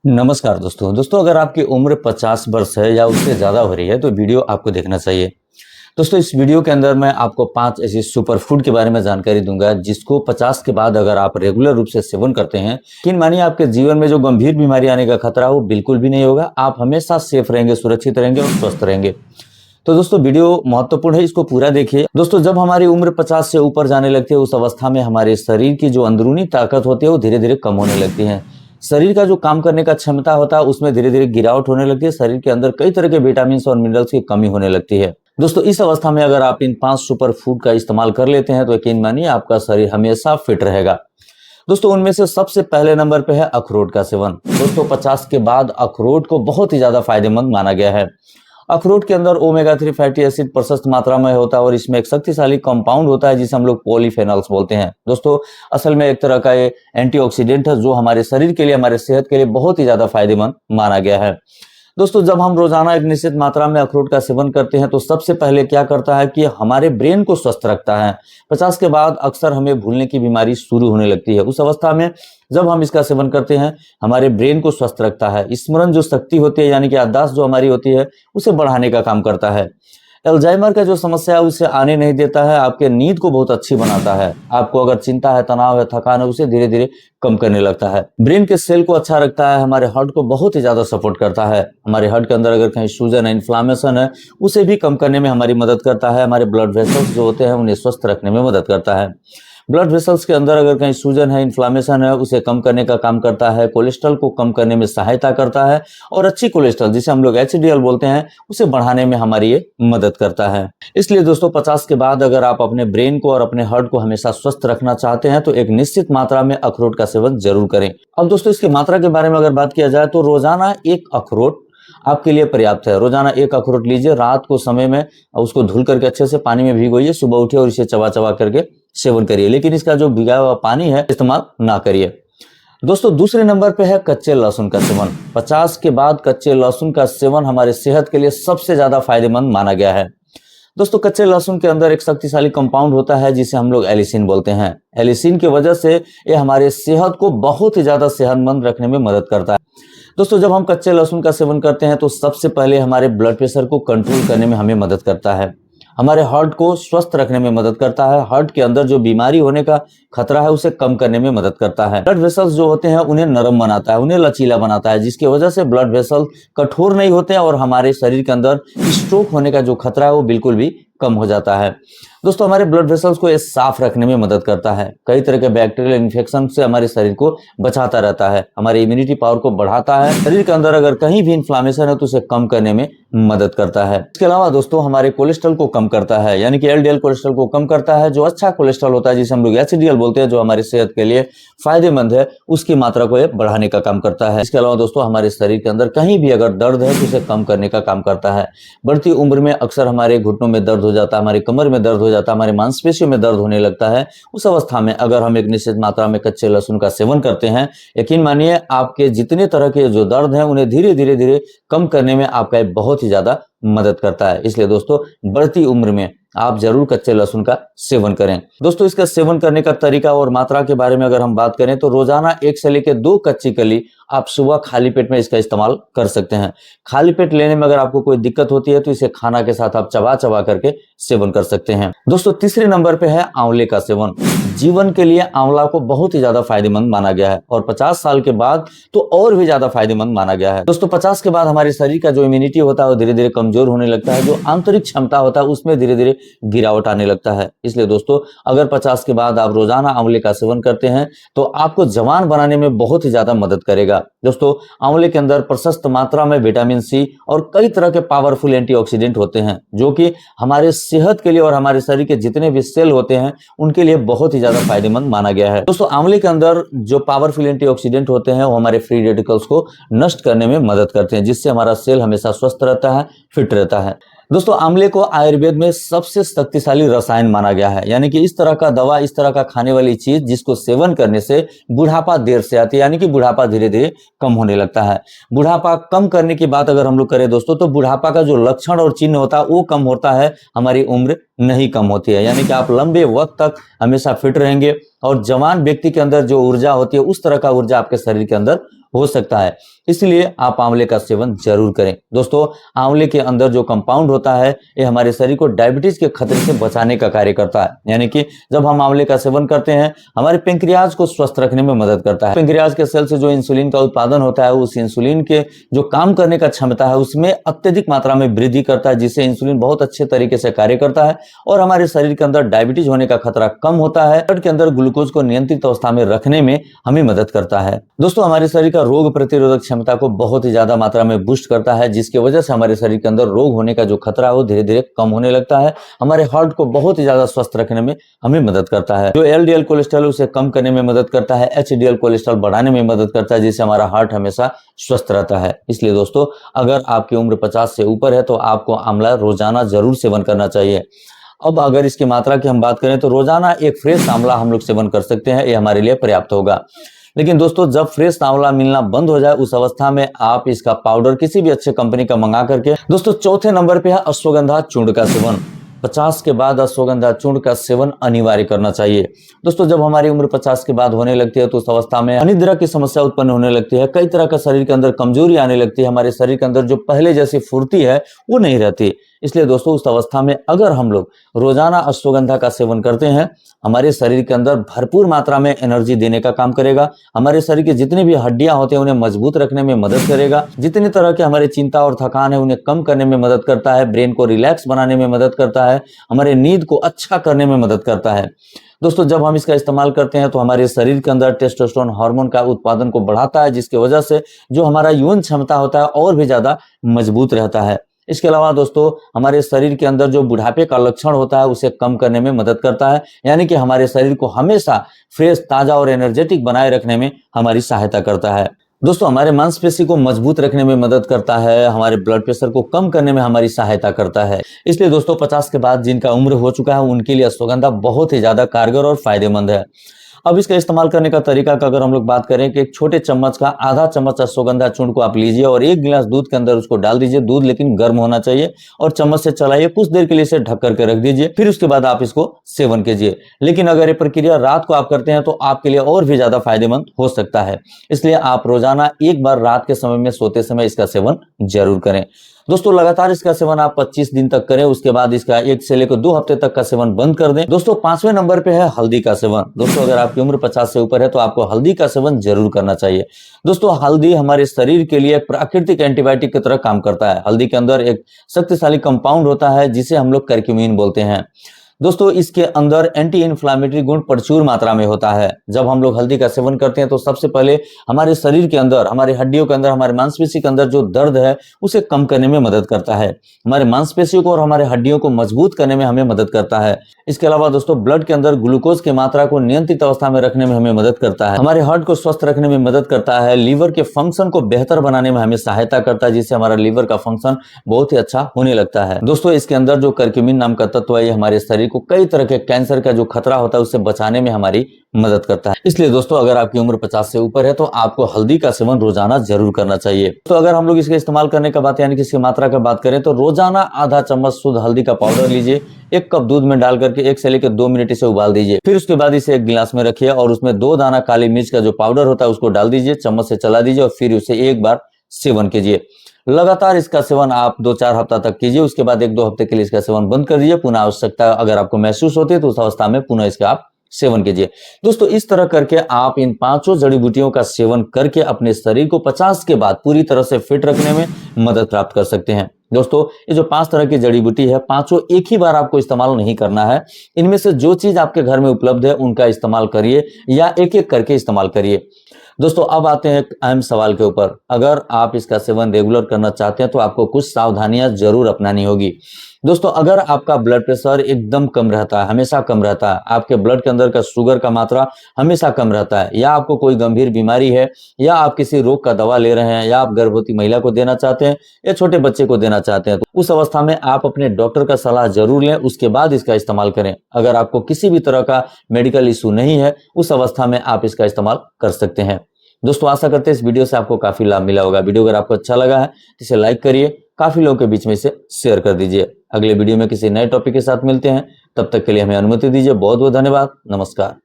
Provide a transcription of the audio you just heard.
नमस्कार दोस्तों अगर आपकी उम्र 50 वर्ष है या उससे ज़्यादा हो रही है तो वीडियो आपको देखना चाहिए। दोस्तों इस वीडियो के अंदर मैं आपको 5 ऐसी सुपर फूड के बारे में जानकारी दूंगा जिसको 50 के बाद अगर आप रेगुलर रूप से सेवन करते हैं, यकीन मानिए आपके जीवन में जो गंभीर बीमारी आने का खतरा वो बिल्कुल भी नहीं होगा। आप हमेशा सेफ रहेंगे, सुरक्षित रहेंगे और स्वस्थ रहेंगे। तो दोस्तों वीडियो महत्वपूर्ण है, इसको पूरा देखिए। दोस्तों जब हमारी उम्र 50 से ऊपर जाने लगती है उस अवस्था में हमारे शरीर की जो अंदरूनी ताकत होती है वो धीरे धीरे कम होने लगती है। शरीर का जो काम करने का क्षमता होता है उसमें धीरे धीरे गिरावट होने लगती है। शरीर के अंदर कई तरह के विटामिन और मिनरल्स की कमी होने लगती है। दोस्तों इस अवस्था में अगर आप इन 5 सुपर फूड का इस्तेमाल कर लेते हैं तो यकीन मानिए आपका शरीर हमेशा फिट रहेगा। दोस्तों उनमें से सबसे पहले नंबर पे है अखरोट का सेवन। दोस्तों 50 के बाद अखरोट को बहुत ही ज्यादा फायदेमंद माना गया है। अखरोट के अंदर ओमेगा 3 फैटी एसिड प्रशस्त मात्रा में होता है और इसमें एक शक्तिशाली कंपाउंड होता है जिसे हम लोग पॉलीफेनॉल्स बोलते हैं। दोस्तों असल में एक तरह का ये एंटीऑक्सीडेंट है जो हमारे शरीर के लिए, हमारे सेहत के लिए बहुत ही ज्यादा फायदेमंद माना गया है। दोस्तों जब हम रोजाना एक निश्चित मात्रा में अखरोट का सेवन करते हैं तो सबसे पहले क्या करता है कि हमारे ब्रेन को स्वस्थ रखता है। 50 के बाद अक्सर हमें भूलने की बीमारी शुरू होने लगती है। उस अवस्था में जब हम इसका सेवन करते हैं हमारे ब्रेन को स्वस्थ रखता है। स्मरण जो शक्ति होती है यानी कि याददाश्त जो हमारी होती है उसे बढ़ाने का काम करता है। अल्जाइमर का जो समस्या है उसे आने नहीं देता है। आपके नींद को बहुत अच्छी बनाता है। आपको अगर चिंता है, तनाव है, थकान है, उसे धीरे धीरे कम करने लगता है। ब्रेन के सेल को अच्छा रखता है। हमारे हार्ट को बहुत ही ज्यादा सपोर्ट करता है। हमारे हार्ट के अंदर अगर कहीं सूजन है, इन्फ्लामेशन है, उसे भी कम करने में हमारी मदद करता है। हमारे ब्लड वेसल्स जो होते हैं उन्हें स्वस्थ रखने में मदद करता है। ब्लड वेसल्स के अंदर अगर कहीं सूजन है, इन्फ्लामेशन है, उसे कम करने का काम करता है। कोलेस्ट्रॉल को कम करने में सहायता करता है और अच्छी कोलेस्ट्रॉल जिसे हम लोग एचडीएल बोलते हैं उसे बढ़ाने में हमारी ये मदद करता है। इसलिए दोस्तों 50 के बाद अगर आप अपने ब्रेन को और अपने हार्ट को हमेशा स्वस्थ रखना चाहते हैं तो एक निश्चित मात्रा में अखरोट का सेवन जरूर करें। अब दोस्तों इसकी मात्रा के बारे में अगर बात किया जाए तो रोजाना एक अखरोट आपके लिए पर्याप्त है। रोजाना एक अखरोट लीजिए, रात को समय में उसको धुल करके अच्छे से पानी में भिगोइए, सुबह उठिए और इसे चबा चबा करके सेवन करिए। लेकिन इसका जो भिगा हुआ पानी है इस्तेमाल ना करिए। दोस्तों दूसरे नंबर पे है कच्चे लहसुन का सेवन। 50 के बाद कच्चे लहसुन का सेवन हमारे सेहत के लिए सबसे ज्यादा फायदेमंद माना गया है। दोस्तों कच्चे लहसुन के अंदर एक शक्तिशाली कंपाउंड होता है जिसे हम लोग एलिसिन बोलते हैं। एलिसिन की वजह से ये हमारे सेहत को बहुत ही ज्यादा सेहतमंद रखने में मदद करता है। दोस्तों जब हम कच्चे लहसुन का सेवन करते हैं तो सबसे पहले हमारे ब्लड प्रेशर को कंट्रोल करने में हमें मदद करता है। हमारे हार्ट को स्वस्थ रखने में मदद करता है। हार्ट के अंदर जो बीमारी होने का खतरा है उसे कम करने में मदद करता है। ब्लड वेसल्स जो होते हैं उन्हें नरम बनाता है, उन्हें लचीला बनाता है, जिसकी वजह से ब्लड वेसल कठोर नहीं होते हैं और हमारे शरीर के अंदर स्ट्रोक होने का जो खतरा है वो बिल्कुल भी कम हो जाता है। दोस्तों हमारे ब्लड वेसल्स को ये साफ रखने में मदद करता है। कई तरह के बैक्टीरियल इन्फेक्शन से हमारे शरीर को बचाता रहता है। हमारी इम्यूनिटी पावर को बढ़ाता है। शरीर के अंदर अगर कहीं भी इन्फ्लामेशन है तो उसे कम करने में मदद करता है। इसके अलावा दोस्तों हमारे कोलेस्ट्रॉल को कम करता है, यानी कि एलडीएल कोलेस्ट्रॉल को कम करता है। जो अच्छा कोलेस्ट्रॉल होता है जिसे हम लोग एचडीएल बोलते हैं, जो हमारी सेहत के लिए फायदेमंद है, उसकी मात्रा को ये बढ़ाने का काम करता है। इसके अलावा दोस्तों हमारे शरीर के अंदर कहीं भी अगर दर्द है तो उसे कम करने का काम करता है। बढ़ती उम्र में अक्सर हमारे घुटनों में दर्द हो जाता है, हमारी कमर में दर्द हो जाता है, हमारे मांसपेशियों में दर्द होने लगता है। उस अवस्था में अगर हम एक निश्चित मात्रा में कच्चे लहसुन का सेवन करते हैं, यकीन मानिए आपके जितने तरह के जो दर्द हैं उन्हें धीरे धीरे धीरे कम करने में आपका बहुत ही ज्यादा मदद करता है। इसलिए दोस्तों बढ़ती उम्र में आप जरूर कच्चे लहसुन का सेवन करें। दोस्तों इसका सेवन करने का तरीका और मात्रा के बारे में अगर हम बात करें तो रोजाना 1 से लेकर 2 कच्ची कली आप सुबह खाली पेट में इसका इस्तेमाल कर सकते हैं। खाली पेट लेने में अगर आपको कोई दिक्कत होती है तो इसे खाना के साथ आप चबा चबा करके सेवन कर सकते हैं। दोस्तों तीसरे नंबर पे है आंवले का सेवन। जीवन के लिए आंवला को बहुत ही ज्यादा फायदेमंद माना गया है और 50 साल के बाद तो और भी ज्यादा फायदेमंद माना गया है। दोस्तों 50 के बाद हमारे शरीर का जो इम्यूनिटी होता है वो धीरे धीरे कमजोर होने लगता है। जो आंतरिक क्षमता होता है उसमें धीरे धीरे गिरावट आने लगता है। इसलिए दोस्तों अगर 50 के बाद आप रोजाना आंवले का सेवन करते हैं तो आपको जवान बनाने में बहुत ही ज्यादा मदद करेगा। दोस्तों आंवले के अंदर प्रशस्त मात्रा में विटामिन सी और कई तरह के पावरफुल एंटीऑक्सीडेंट होते हैं जो कि हमारे सेहत के लिए और हमारे शरीर के जितने भी सेल होते हैं उनके लिए बहुत ही ज्यादा फायदेमंद माना गया है। दोस्तों आंवले के अंदर जो पावरफुल एंटीऑक्सीडेंट होते हैं वो हमारे फ्री रेडिकल्स को नष्ट करने में मदद करते हैं, जिससे हमारा सेल हमेशा स्वस्थ रहता है, फिट रहता है। दोस्तों आंवले को आयुर्वेद में सबसे शक्तिशाली रसायन माना गया है, यानी कि इस तरह का दवा, इस तरह का खाने वाली चीज जिसको सेवन करने से बुढ़ापा देर से आती है, यानी कि बुढ़ापा धीरे धीरे कम होने लगता है। बुढ़ापा कम करने की बात अगर हम लोग करें दोस्तों तो बुढ़ापा का जो लक्षण और चिन्ह होता है वो कम होता है, हमारी उम्र नहीं कम होती है। यानी कि आप लंबे वक्त तक हमेशा फिट रहेंगे और जवान व्यक्ति के अंदर जो ऊर्जा होती है उस तरह का ऊर्जा आपके शरीर के अंदर हो सकता है। इसलिए आप आंवले का सेवन जरूर करें। दोस्तों, आंवले के अंदर जो कंपाउंड होता है ये हमारे शरीर को डायबिटीज के खतरे से बचाने का कार्य करता है। यानी कि जब हम आंवले का सेवन करते हैं हमारे पेंक्रियाज को स्वस्थ रखने में मदद करता है। पेंक्रियाज के सेल से जो इंसुलिन का उत्पादन होता है उस इंसुलिन के जो काम करने का क्षमता है उसमें अत्यधिक मात्रा में वृद्धि करता है, जिससे इंसुलिन बहुत अच्छे तरीके से कार्य करता है और हमारे शरीर के अंदर डायबिटीज होने का खतरा कम होता है। ब्लड के अंदर ग्लूकोज को नियंत्रित अवस्था में रखने में हमें मदद करता है। दोस्तों, हमारे शरीर का रोग प्रतिरोधक क्षमता को बहुत ही ज्यादा मात्रा में बूस्ट करता है, जिसकी वजह से हमारे शरीर के अंदर रोग होने का जो खतरा है वो धीरे धीरे कम होने लगता है। हमारे हार्ट को बहुत ही ज्यादा स्वस्थ रखने में हमें मदद करता है। जो एलडीएल कोलेस्ट्रॉल उसे कम करने में मदद करता है, एचडीएल कोलेस्ट्रॉल बढ़ाने में मदद करता है, जिससे हमारा हार्ट हमेशा स्वस्थ रहता है। इसलिए दोस्तों, अगर आपकी उम्र 50 से ऊपर है तो आपको आंवला रोजाना जरूर सेवन करना चाहिए। अब अगर इसकी मात्रा की हम बात करें तो रोजाना एक फ्रेश आंवला हम लोग सेवन कर सकते हैं, ये हमारे लिए पर्याप्त होगा। लेकिन दोस्तों, जब फ्रेश आंवला मिलना बंद हो जाए उस अवस्था में आप इसका पाउडर किसी भी अच्छे कंपनी का मंगा करके, दोस्तों चौथे नंबर पे है अश्वगंधा चूर्ण का सेवन। 50 के बाद अश्वगंधा चूर्ण का सेवन अनिवार्य करना चाहिए। दोस्तों, जब हमारी उम्र 50 के बाद होने लगती है तो उस अवस्था में अनिद्रा की समस्या उत्पन्न होने लगती है, कई तरह का शरीर के अंदर कमजोरी आने लगती है, हमारे शरीर के अंदर जो पहले जैसी फुर्ती है वो नहीं रहती। इसलिए दोस्तों, उस अवस्था में अगर हम लोग रोजाना अश्वगंधा का सेवन करते हैं हमारे शरीर के अंदर भरपूर मात्रा में एनर्जी देने का काम करेगा। हमारे शरीर की जितनी भी हड्डियां होती हैं उन्हें मजबूत रखने में मदद करेगा। जितनी तरह के हमारे चिंता और थकान है उन्हें कम करने में मदद करता है, ब्रेन को रिलैक्स बनाने में मदद करता है, हमारे नींद को अच्छा करने में मदद करता है। दोस्तों, जब हम इसका इस्तेमाल करते हैं तो हमारे शरीर के अंदर टेस्टोस्टेरोन हार्मोन का उत्पादन को बढ़ाता है, जिसकी वजह से जो हमारा यौन क्षमता होता है और भी ज्यादा मजबूत रहता है। इसके अलावा दोस्तों, हमारे शरीर के अंदर जो बुढ़ापे का लक्षण होता है उसे कम करने में मदद करता है, यानी कि हमारे शरीर को हमेशा फ्रेश, ताजा और एनर्जेटिक बनाए रखने में हमारी सहायता करता है। दोस्तों, हमारे मांसपेशी को मजबूत रखने में मदद करता है, हमारे ब्लड प्रेशर को कम करने में हमारी सहायता करता है। इसलिए दोस्तों, 50 के बाद जिनका उम्र हो चुका है उनके लिए अश्वगंधा बहुत ही ज्यादा कारगर और फायदेमंद है। अब इसका इस्तेमाल करने का तरीका का अगर हम लोग बात करें कि एक छोटे चम्मच का आधा चम्मच अश्वगंधा चूर्ण को आप लीजिए और एक गिलास दूध के अंदर उसको डाल दीजिए। दूध लेकिन गर्म होना चाहिए और चम्मच से चलाइए, कुछ देर के लिए इसे ढक करके रख दीजिए, फिर उसके बाद आप इसको सेवन कीजिए। लेकिन अगर ये प्रक्रिया रात को आप करते हैं तो आपके लिए और भी ज्यादा फायदेमंद हो सकता है। इसलिए आप रोजाना एक बार रात के समय में सोते समय इसका सेवन जरूर करें। दोस्तों, लगातार इसका सेवन आप 25 दिन तक करें, उसके बाद इसका 1 से लेकर 2 हफ्ते तक का सेवन बंद कर दें। दोस्तों, 5वें नंबर पे है हल्दी का सेवन। दोस्तों, अगर आपकी उम्र 50 से ऊपर है तो आपको हल्दी का सेवन जरूर करना चाहिए। दोस्तों, हल्दी हमारे शरीर के लिए एक प्राकृतिक एंटीबायोटिक की तरह काम करता है। हल्दी के अंदर एक शक्तिशाली कंपाउंड होता है जिसे हम लोग करक्यूमिन बोलते हैं। दोस्तों, इसके अंदर एंटी इन्फ्लामेटरी गुण प्रचुर मात्रा में होता है। जब हम लोग हल्दी का सेवन करते हैं तो सबसे पहले हमारे शरीर के अंदर, हमारी हड्डियों के अंदर, हमारे मांसपेशी के अंदर जो दर्द है उसे कम करने में मदद करता है, हमारे मांसपेशियों को और हमारे हड्डियों को मजबूत करने में हमें मदद करता है। इसके अलावा दोस्तों, ब्लड के अंदर ग्लूकोज की मात्रा को नियंत्रित अवस्था में रखने में हमें मदद करता है, हमारे हार्ट को स्वस्थ रखने में मदद करता है, लीवर के फंक्शन को बेहतर बनाने में हमें सहायता करता है, जिससे हमारा लीवर का फंक्शन बहुत ही अच्छा होने लगता है। दोस्तों, इसके अंदर जो करक्यूमिन नाम का तत्व है ये हमारे शरीर को कई तरह के कैंसर का जो खतरा होता है उससे बचाने में हमारी मदद करता है। इसलिए दोस्तों, अगर आपकी उम्र 50 से ऊपर है तो आपको हल्दी का सेवन रोजाना जरूर करना चाहिए। तो अगर हम लोग इसके इस्तेमाल करने का बात यानी कि इसकी मात्रा का बात करें तो रोजाना आधा चम्मच शुद्ध हल्दी का पाउडर लीजिए, 1 कप दूध में डाल करके 1 से लेकर 2 मिनट इसे उबाल दीजिए, फिर उसके बाद इसे एक गिलास में रखिए और उसमें 2 दाना काली मिर्च का जो पाउडर होता है उसको डाल दीजिए, चम्मच से चला दीजिए और फिर उसे एक बार सेवन कीजिए। लगातार इसका सेवन आप 2-4 हफ्ता तक कीजिए, उसके बाद 1-2 हफ्ते के लिए इसका सेवन बंद कर दीजिए। पुनः आवश्यकता अगर आपको महसूस होती है तो उस अवस्था में पुनः इसका आप सेवन कीजिए। दोस्तों, इस तरह करके आप इन 5 जड़ी बूटियों का सेवन करके अपने शरीर को 50 के बाद पूरी तरह से फिट रखने में मदद प्राप्त कर सकते हैं। दोस्तों, ये जो 5 तरह की जड़ी बूटी है, 5 एक ही बार आपको इस्तेमाल नहीं करना है। इनमें से जो चीज आपके घर में उपलब्ध है उनका इस्तेमाल करिए या एक एक करके इस्तेमाल करिए। दोस्तों, अब आते हैं एक अहम सवाल के ऊपर। अगर आप इसका सेवन रेगुलर करना चाहते हैं तो आपको कुछ सावधानियां जरूर अपनानी होगी। दोस्तों, अगर आपका ब्लड प्रेशर एकदम कम रहता है, हमेशा कम रहता है, आपके ब्लड के अंदर का शुगर का मात्रा हमेशा कम रहता है, या आपको कोई गंभीर बीमारी है, या आप किसी रोग का दवा ले रहे हैं, या आप गर्भवती महिला को देना चाहते हैं या छोटे बच्चे को देना चाहते हैं, तो उस अवस्था में आप अपने डॉक्टर का सलाह जरूर लें, उसके बाद इसका इस्तेमाल करें। अगर आपको किसी भी तरह का मेडिकल इशू नहीं है उस अवस्था में आप इसका इस्तेमाल कर सकते हैं। दोस्तों, आशा करते हैं इस वीडियो से आपको काफी लाभ मिला होगा। वीडियो अगर आपको अच्छा लगा है तो इसे लाइक करिए, काफी लोगों के बीच में इसे शेयर कर दीजिए। अगले वीडियो में किसी नए टॉपिक के साथ मिलते हैं, तब तक के लिए हमें अनुमति दीजिए। बहुत बहुत धन्यवाद। नमस्कार।